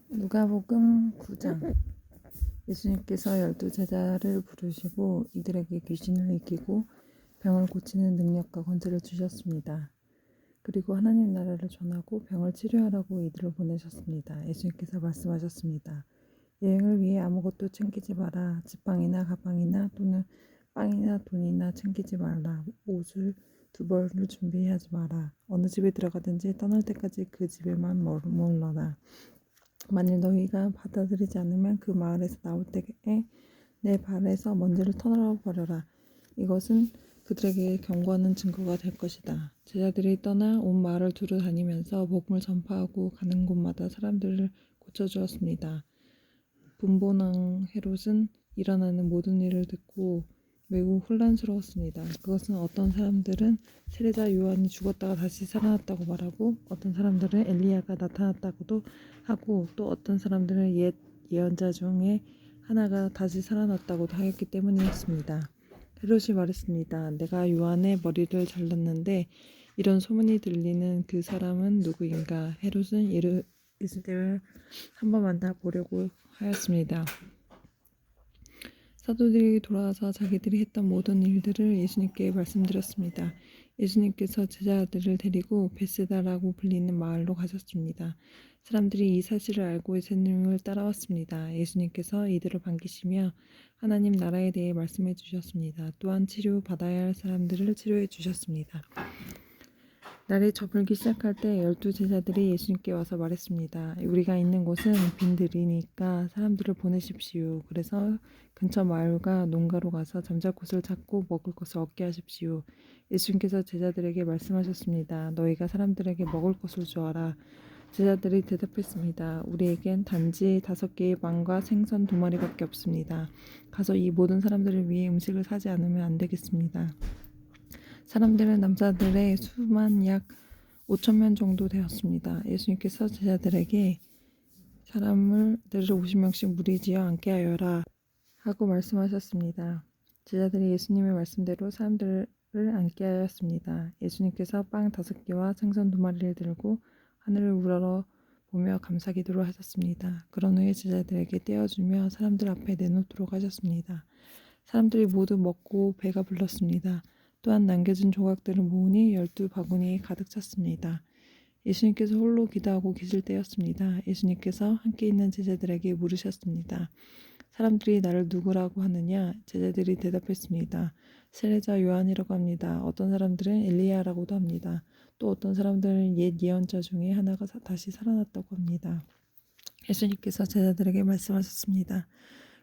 누가복음 9장. 예수님께서 12제자를 부르시고 이들에게 귀신을 이기고 병을 고치는 능력과 권세를 주셨습니다. 그리고 하나님 나라를 전하고 병을 치료하라고 이들을 보내셨습니다. 예수님께서 말씀하셨습니다. 여행을 위해 아무것도 챙기지 마라. 지팡이나 가방이나 또는 빵이나 돈이나 챙기지 말라. 옷을 두 벌을 준비하지 마라. 어느 집에 들어가든지 떠날 때까지 그 집에만 머물러라. 만일 너희가 받아들이지 않으면 그 마을에서 나올 때에 내 발에서 먼지를 털어버려라. 이것은 그들에게 경고하는 증거가 될 것이다. 제자들이 떠나 온 마을을 두루 다니면서 복음을 전파하고 가는 곳마다 사람들을 고쳐주었습니다. 분본왕 헤롯은 일어나는 모든 일을 듣고 매우 혼란스러웠습니다. 그것은 어떤 사람들은 세례자 요한이 죽었다가 다시 살아났다고 말하고, 어떤 사람들은 엘리야가 나타났다고도 하고, 또 어떤 사람들은 옛 예언자 중에 하나가 다시 살아났다고도 하였기 때문이었습니다. 헤롯이 말했습니다. 내가 요한의 머리를 잘랐는데 이런 소문이 들리는 그 사람은 누구인가? 헤롯은 이르되 한번 만나보려고 하였습니다. 사도들이 돌아와서 자기들이 했던 모든 일들을 예수님께 말씀드렸습니다. 예수님께서 제자들을 데리고 베세다라고 불리는 마을로 가셨습니다. 사람들이 이 사실을 알고 예수님을 따라왔습니다. 예수님께서 이들을 반기시며 하나님 나라에 대해 말씀해 주셨습니다. 또한 치료받아야 할 사람들을 치료해 주셨습니다. 날이 저물기 시작할 때 12제자들이 예수님께 와서 말했습니다. 우리가 있는 곳은 빈들이니까 사람들을 보내십시오. 그래서 근처 마을과 농가로 가서 잠잘 곳을 찾고 먹을 것을 얻게 하십시오. 예수님께서 제자들에게 말씀하셨습니다. 너희가 사람들에게 먹을 것을 주어라. 제자들이 대답했습니다. 우리에겐 단지 5개의 빵과 생선 2마리밖에 없습니다. 가서 이 모든 사람들을 위해 음식을 사지 않으면 안 되겠습니다. 사람들은 남자들의 수만 약 5,000명 정도 되었습니다. 예수님께서 제자들에게 사람들을 50명씩 무리지어 앉게 하여라 하고 말씀하셨습니다. 제자들이 예수님의 말씀대로 사람들을 앉게 하였습니다. 예수님께서 빵 5개와 생선 2마리를 들고 하늘을 우러러 보며 감사기도를 하셨습니다. 그런 후에 제자들에게 떼어주며 사람들 앞에 내놓도록 하셨습니다. 사람들이 모두 먹고 배가 불렀습니다. 또한 남겨진 조각들을 모으니 12바구니에 가득 찼습니다. 예수님께서 홀로 기도하고 계실 때였습니다. 예수님께서 함께 있는 제자들에게 물으셨습니다. 사람들이 나를 누구라고 하느냐? 제자들이 대답했습니다. 세례자 요한이라고 합니다. 어떤 사람들은 엘리야라고도 합니다. 또 어떤 사람들은 옛 예언자 중에 하나가 다시 살아났다고 합니다. 예수님께서 제자들에게 말씀하셨습니다.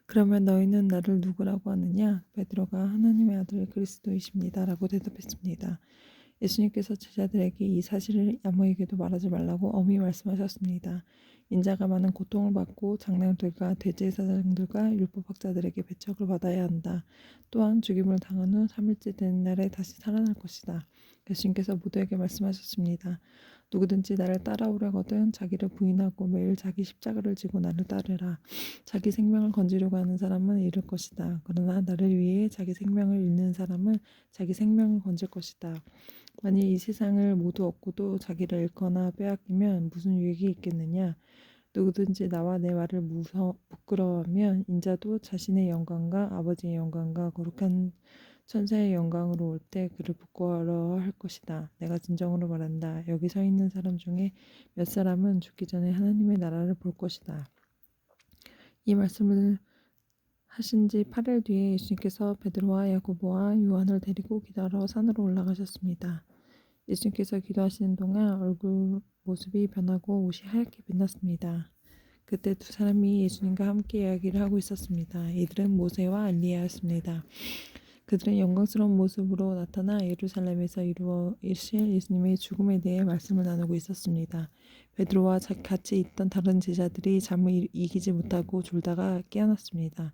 그러면 너희는 나를 누구라고 하느냐? 베드로가 하나님의 아들 그리스도이십니다. 라고 대답했습니다. 예수님께서 제자들에게 이 사실을 아무에게도 말하지 말라고 엄히 말씀하셨습니다. 인자가 많은 고통을 받고 장로들과 대제사장들과 율법학자들에게 배척을 받아야 한다. 또한 죽임을 당한 후 3일째 되는 날에 다시 살아날 것이다. 예수님께서 모두에게 말씀하셨습니다. 누구든지 나를 따라오려거든 자기를 부인하고 매일 자기 십자가를 지고 나를 따르라. 자기 생명을 건지려고 하는 사람은 잃을 것이다. 그러나 나를 위해 자기 생명을 잃는 사람은 자기 생명을 건질 것이다. 만일 이 세상을 모두 얻고도 자기를 잃거나 빼앗기면 무슨 유익이 있겠느냐? 누구든지 나와 내 말을 부끄러워하면 인자도 자신의 영광과 아버지의 영광과 거룩한 천사의 영광으로 올 때 그를 부끄러워할 것이다. 내가 진정으로 말한다. 여기 서 있는 사람 중에 몇 사람은 죽기 전에 하나님의 나라를 볼 것이다. 이 말씀을 하신 지 8일 뒤에 예수님께서 베드로와 야고보와 요한을 데리고 기도하러 산으로 올라가셨습니다. 예수님께서 기도하시는 동안 얼굴 모습이 변하고 옷이 하얗게 빛났습니다. 그때 두 사람이 예수님과 함께 이야기를 하고 있었습니다. 이들은 모세와 엘리야였습니다. 그들은 영광스러운 모습으로 나타나 예루살렘에서 이루어질 예수님의 죽음에 대해 말씀을 나누고 있었습니다. 베드로와 같이 있던 다른 제자들이 잠을 이기지 못하고 졸다가 깨어났습니다.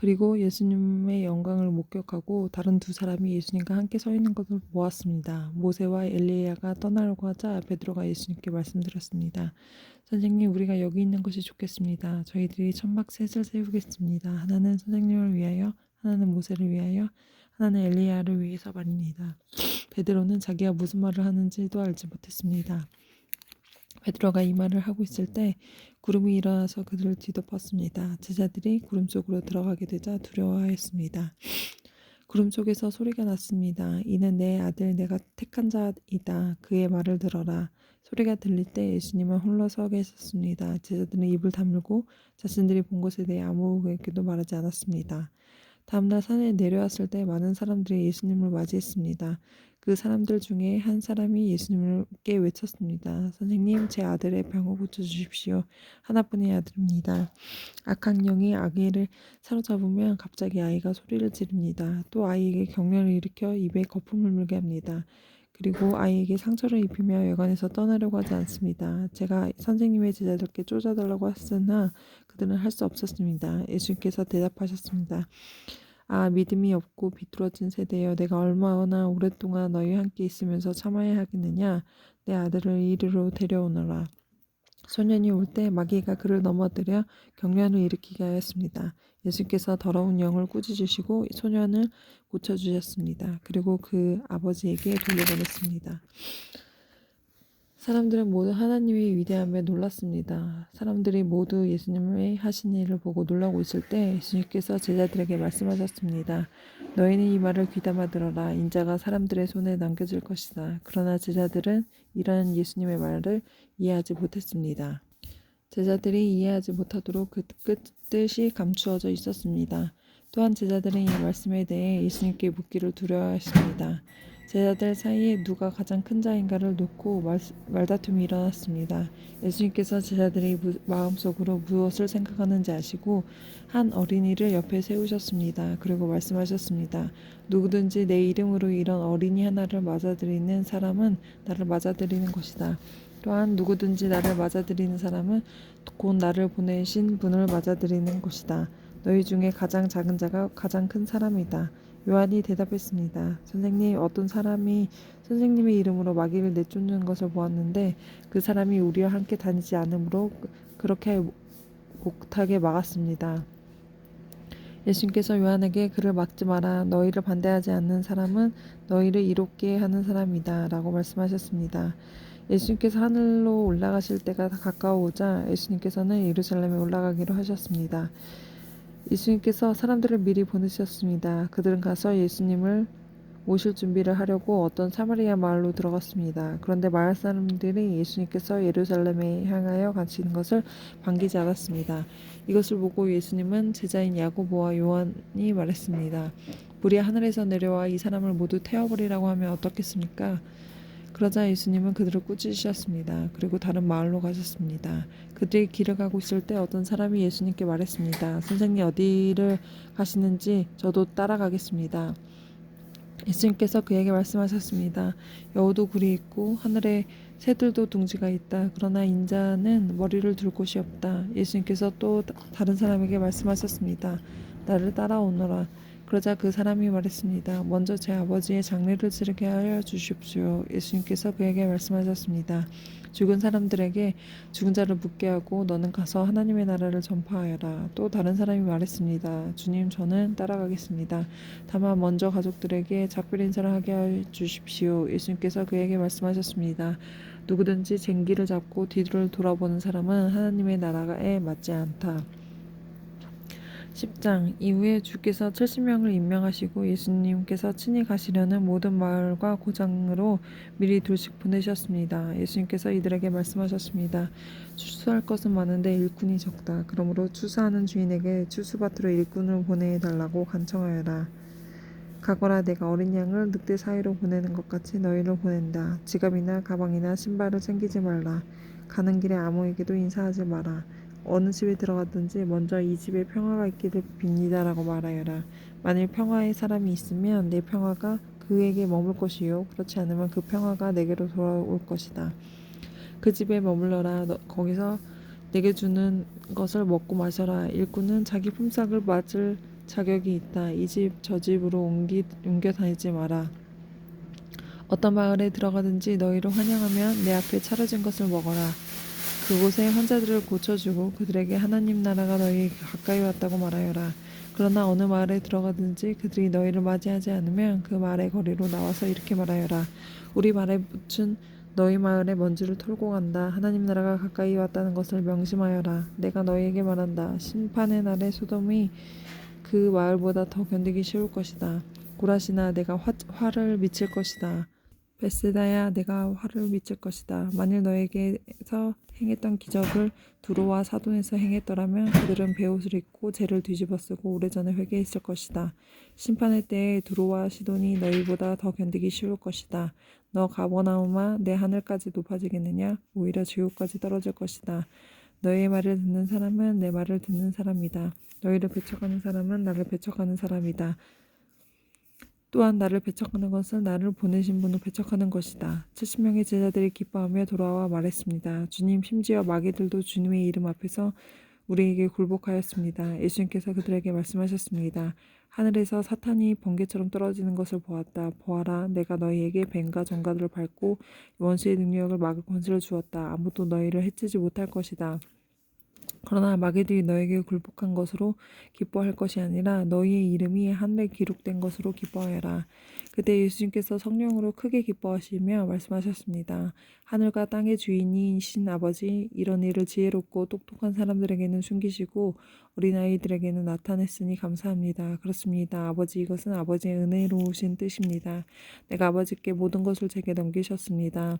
그리고 예수님의 영광을 목격하고 다른 두 사람이 예수님과 함께 서 있는 것을 보았습니다. 모세와 엘리야가 떠나려고 하자 베드로가 예수님께 말씀드렸습니다. 선생님, 우리가 여기 있는 것이 좋겠습니다. 저희들이 천막 셋을 세우겠습니다. 하나는 선생님을 위하여, 하나는 모세를 위하여, 하나는 엘리야를 위해서 말입니다. 베드로는 자기가 무슨 말을 하는지도 알지 못했습니다. 베드로가 이 말을 하고 있을 때 구름이 일어나서 그들을 뒤덮었습니다. 제자들이 구름 속으로 들어가게 되자 두려워하였습니다. 구름 속에서 소리가 났습니다. 이는 내 아들 내가 택한 자이다. 그의 말을 들어라. 소리가 들릴 때 예수님은 홀로 서 계셨습니다. 제자들은 입을 다물고 자신들이 본 것에 대해 아무에게도 말하지 않았습니다. 다음날 산에 내려왔을 때 많은 사람들이 예수님을 맞이했습니다. 그 사람들 중에 한 사람이 예수님께 외쳤습니다. 선생님, 제 아들의 병을 고쳐주십시오. 하나뿐인 아들입니다. 악한 영이 아기를 사로잡으면 갑자기 아이가 소리를 지릅니다. 또 아이에게 경련을 일으켜 입에 거품을 물게 합니다. 그리고 아이에게 상처를 입히며 여관에서 떠나려고 하지 않습니다. 제가 선생님의 제자들께 쫓아달라고 했으나 그들은 할 수 없었습니다. 예수님께서 대답하셨습니다. 아, 믿음이 없고 비뚤어진 세대여, 내가 얼마나 오랫동안 너희와 함께 있으면서 참아야 하겠느냐. 내 아들을 이리로 데려오너라. 소년이 올 때 마귀가 그를 넘어뜨려 경련을 일으키게 하였습니다. 예수께서 더러운 영을 꾸짖으시고 소년을 고쳐주셨습니다. 그리고 그 아버지에게 돌려보냈습니다. 사람들은 모두 하나님의 위대함에 놀랐습니다. 사람들이 모두 예수님의 하신 일을 보고 놀라고 있을 때 예수님께서 제자들에게 말씀하셨습니다. 너희는 이 말을 귀담아 들어라. 인자가 사람들의 손에 남겨질 것이다. 그러나 제자들은 이러한 예수님의 말을 이해하지 못했습니다. 제자들이 이해하지 못하도록 그 뜻이 감추어져 있었습니다. 또한 제자들은 이 말씀에 대해 예수님께 묻기를 두려워했습니다. 제자들 사이에 누가 가장 큰 자인가를 놓고 말다툼이 일어났습니다. 예수님께서 제자들이 마음속으로 무엇을 생각하는지 아시고 한 어린이를 옆에 세우셨습니다. 그리고 말씀하셨습니다. 누구든지 내 이름으로 이런 어린이 하나를 맞아들이는 사람은 나를 맞아들이는 것이다. 또한 누구든지 나를 맞아들이는 사람은 곧 나를 보내신 분을 맞아들이는 것이다. 너희 중에 가장 작은 자가 가장 큰 사람이다. 요한이 대답했습니다. 선생님, 어떤 사람이 선생님의 이름으로 마귀를 내쫓는 것을 보았는데 그 사람이 우리와 함께 다니지 않으므로 그렇게 못하게 막았습니다. 예수님께서 요한에게 그를 막지 마라. 너희를 반대하지 않는 사람은 너희를 이롭게 하는 사람이다. 라고 말씀하셨습니다. 예수님께서 하늘로 올라가실 때가 가까워오자 예수님께서는 예루살렘에 올라가기로 하셨습니다. 예수님께서 사람들을 미리 보내셨습니다. 그들은 가서 예수님을 모실 준비를 하려고 어떤 사마리아 마을로 들어갔습니다. 그런데 마을 사람들이 예수님께서 예루살렘에 향하여 가시는 것을 반기지 않았습니다. 이것을 보고 예수님은 제자인 야고보와 요한이 말했습니다. 불이 하늘에서 내려와 이 사람을 모두 태워버리라고 하면 어떻겠습니까? 그러자 예수님은 그들을 꾸짖으셨습니다. 그리고 다른 마을로 가셨습니다. 그들이 길을 가고 있을 때 어떤 사람이 예수님께 말했습니다. 선생님, 어디를 가시는지 저도 따라가겠습니다. 예수님께서 그에게 말씀하셨습니다. 여우도 굴이 있고 하늘에 새들도 둥지가 있다. 그러나 인자는 머리를 둘 곳이 없다. 예수님께서 또 다른 사람에게 말씀하셨습니다. 나를 따라오너라. 그러자 그 사람이 말했습니다. 먼저 제 아버지의 장례를 치르게 하여 주십시오. 예수님께서 그에게 말씀하셨습니다. 죽은 사람들에게 죽은 자를 묻게 하고 너는 가서 하나님의 나라를 전파하여라. 또 다른 사람이 말했습니다. 주님, 저는 따라가겠습니다. 다만 먼저 가족들에게 작별 인사를 하게 해 주십시오. 예수님께서 그에게 말씀하셨습니다. 누구든지 쟁기를 잡고 뒤를 돌아보는 사람은 하나님의 나라에 맞지 않다. 10장 이후에 주께서 70명을 임명하시고 예수님께서 친히 가시려는 모든 마을과 고장으로 미리 둘씩 보내셨습니다. 예수님께서 이들에게 말씀하셨습니다. 추수할 것은 많은데 일꾼이 적다. 그러므로 추수하는 주인에게 추수밭으로 일꾼을 보내달라고 간청하여라. 가거라. 내가 어린 양을 늑대 사이로 보내는 것 같이 너희를 보낸다. 지갑이나 가방이나 신발을 챙기지 말라. 가는 길에 아무에게도 인사하지 마라. 어느 집에 들어가든지 먼저 이 집에 평화가 있기를 빕니다라고 말하여라. 만일 평화의 사람이 있으면 내 평화가 그에게 머물 것이요 그렇지 않으면 그 평화가 내게로 돌아올 것이다. 그 집에 머물러라. 거기서 내게 주는 것을 먹고 마셔라. 일꾼은 자기 품삯을 맞을 자격이 있다. 이 집 저 집으로 옮겨 다니지 마라. 어떤 마을에 들어가든지 너희를 환영하면 내 앞에 차려진 것을 먹어라. 그곳에 환자들을 고쳐주고 그들에게 하나님 나라가 너희에게 가까이 왔다고 말하여라. 그러나 어느 마을에 들어가든지 그들이 너희를 맞이하지 않으면 그 마을의 거리로 나와서 이렇게 말하여라. 우리 말에 붙은 너희 마을의 먼지를 털고 간다. 하나님 나라가 가까이 왔다는 것을 명심하여라. 내가 너희에게 말한다. 심판의 날에 소돔이 그 마을보다 더 견디기 쉬울 것이다. 고라시나 내가 화를 미칠 것이다. 베세다야 내가 화를 미칠 것이다. 만일 너에게서 행했던 기적을 두로와 사돈에서 행했더라면 그들은 베옷을 입고 죄를 뒤집어쓰고 오래전에 회개했을 것이다. 심판의 때에 두로와 시돈이 너희보다 더 견디기 쉬울 것이다. 너 가버나움아 내 하늘까지 높아지겠느냐? 오히려 지옥까지 떨어질 것이다. 너희의 말을 듣는 사람은 내 말을 듣는 사람이다. 너희를 배척하는 사람은 나를 배척하는 사람이다. 또한 나를 배척하는 것은 나를 보내신 분을 배척하는 것이다. 70명의 제자들이 기뻐하며 돌아와 말했습니다. 주님, 심지어 마귀들도 주님의 이름 앞에서 우리에게 굴복하였습니다. 예수님께서 그들에게 말씀하셨습니다. 하늘에서 사탄이 번개처럼 떨어지는 것을 보았다. 보아라, 내가 너희에게 뱀과 정가들을 밟고 원수의 능력을 막을 권세를 주었다. 아무도 너희를 해치지 못할 것이다. 그러나 마귀들이 너에게 굴복한 것으로 기뻐할 것이 아니라 너희의 이름이 하늘에 기록된 것으로 기뻐하여라. 그때 예수님께서 성령으로 크게 기뻐하시며 말씀하셨습니다. 하늘과 땅의 주인이신 아버지, 이런 일을 지혜롭고 똑똑한 사람들에게는 숨기시고 어린아이들에게는 나타냈으니 감사합니다. 그렇습니다. 아버지, 이것은 아버지의 은혜로우신 뜻입니다. 내가 아버지께 모든 것을 제게 넘기셨습니다.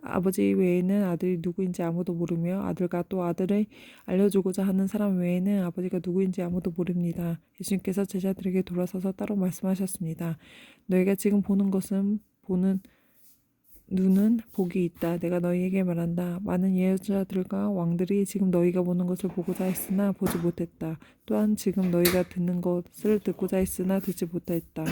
아버지 외에는 아들이 누구인지 아무도 모르며 아들과 또 아들을 알려주고자 하는 사람 외에는 아버지가 누구인지 아무도 모릅니다. 예수님께서 제자들에게 돌아서서 따로 말씀하셨습니다. 너희가 지금 보는 것은 보는 눈은 복이 있다. 내가 너희에게 말한다. 많은 예언자들과 왕들이 지금 너희가 보는 것을 보고자 했으나 보지 못했다. 또한 지금 너희가 듣는 것을 듣고자 했으나 듣지 못했다.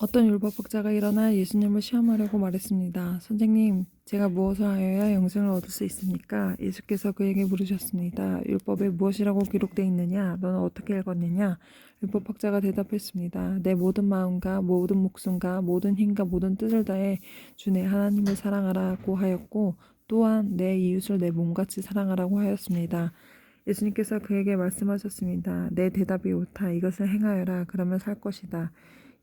어떤 율법학자가 일어나 예수님을 시험하려고 말했습니다. 선생님, 제가 무엇을 하여야 영생을 얻을 수 있습니까? 예수께서 그에게 물으셨습니다. 율법에 무엇이라고 기록되어 있느냐? 너는 어떻게 읽었느냐? 율법학자가 대답했습니다. 내 모든 마음과 모든 목숨과 모든 힘과 모든 뜻을 다해 주 내 하나님을 사랑하라고 하였고 또한 내 이웃을 내 몸같이 사랑하라고 하였습니다. 예수님께서 그에게 말씀하셨습니다. 내 대답이 옳다. 이것을 행하여라. 그러면 살 것이다.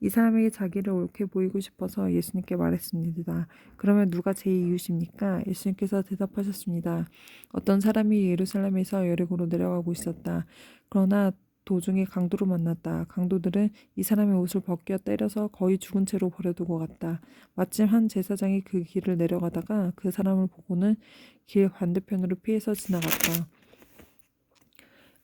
이 사람에게 자기를 옳게 보이고 싶어서 예수님께 말했습니다. 그러면 누가 제 이웃입니까? 예수님께서 대답하셨습니다. 어떤 사람이 예루살렘에서 여리고로 내려가고 있었다. 그러나 도중에 강도를 만났다. 강도들은 이 사람의 옷을 벗겨 때려서 거의 죽은 채로 버려두고 갔다. 마침 한 제사장이 그 길을 내려가다가 그 사람을 보고는 길 반대편으로 피해서 지나갔다.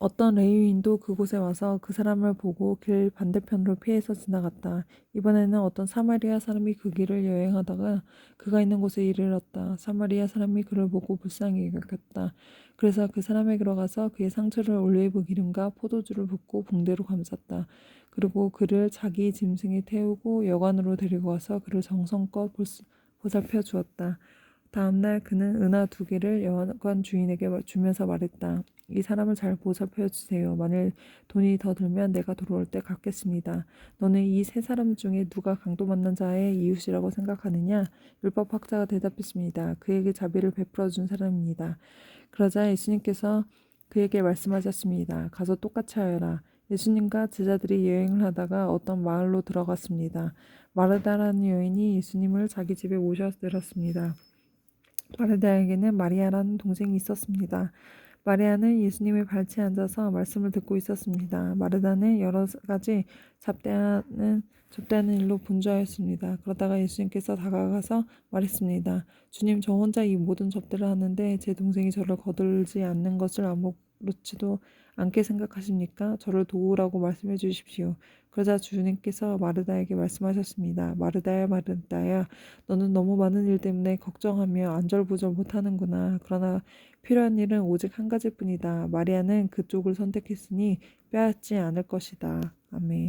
어떤 레위인도 그곳에 와서 그 사람을 보고 길 반대편으로 피해서 지나갔다. 이번에는 어떤 사마리아 사람이 그 길을 여행하다가 그가 있는 곳에 이르렀다. 사마리아 사람이 그를 보고 불쌍히 여겼다. 그래서 그 사람에게로 가서 그의 상처를 올리브 기름과 포도주를 붓고 붕대로 감쌌다. 그리고 그를 자기 짐승에 태우고 여관으로 데리고 와서 그를 정성껏 보살펴 주었다. 다음날 그는 은하 2개를 여관 주인에게 주면서 말했다. 이 사람을 잘 보살펴 주세요. 만일 돈이 더 들면 내가 돌아올 때 갚겠습니다. 너는 이 세 사람 중에 누가 강도 만난 자의 이웃이라고 생각하느냐? 율법학자가 대답했습니다. 그에게 자비를 베풀어 준 사람입니다. 그러자 예수님께서 그에게 말씀하셨습니다. 가서 똑같이 하여라. 예수님과 제자들이 여행을 하다가 어떤 마을로 들어갔습니다. 마르다라는 여인이 예수님을 자기 집에 모셔들었습니다. 마르다에게는 마리아라는 동생이 있었습니다. 마리아는 예수님의 발치에 앉아서 말씀을 듣고 있었습니다. 마르다는 여러 가지 접대하는 일로 분주하였습니다. 그러다가 예수님께서 다가가서 말했습니다. 주님, 저 혼자 이 모든 접대를 하는데 제 동생이 저를 거들지 않는 것을 아무렇지도 않게 생각하십니까? 저를 도우라고 말씀해 주십시오. 그러자 주님께서 마르다에게 말씀하셨습니다. 마르다야, 마르다야, 너는 너무 많은 일 때문에 걱정하며 안절부절 못하는구나. 그러나 필요한 일은 오직 한 가지뿐이다. 마리아는 그쪽을 선택했으니 빼앗지 않을 것이다. 아멘.